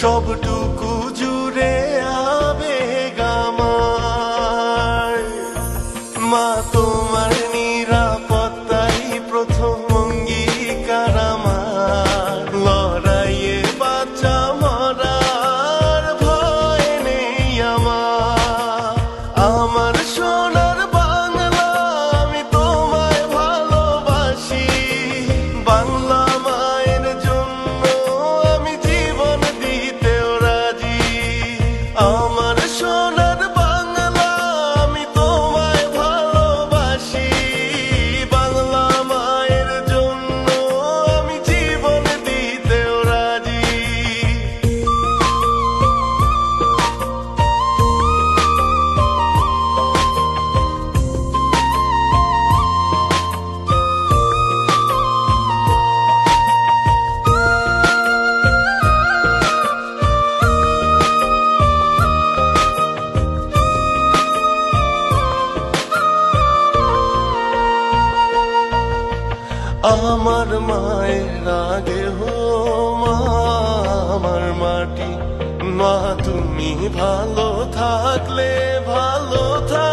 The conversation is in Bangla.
সবটুকু জুড়ে আবেগ আমার। মা তোমার নিরাপত্তাই প্রথম অঙ্গীকার আমার। লড়াইয়ে বাঁচা মরার ভয় নেই আমার। আমার সোনার বাংলা আমি তোমায় ভালোবাসি। বাংলা মায়ের জন্য আমি জীবন দিতেও রাজি। আমার সোনার বাংলা আমি তোমায় ভালোবাসি। বাংলা মায়ের জন্য আমি জীবন দিতেও রাজি। আমার মায়ের আগে হো মা আমার মাটি। মা তুমি ভালো থাকলে ভালো থাক।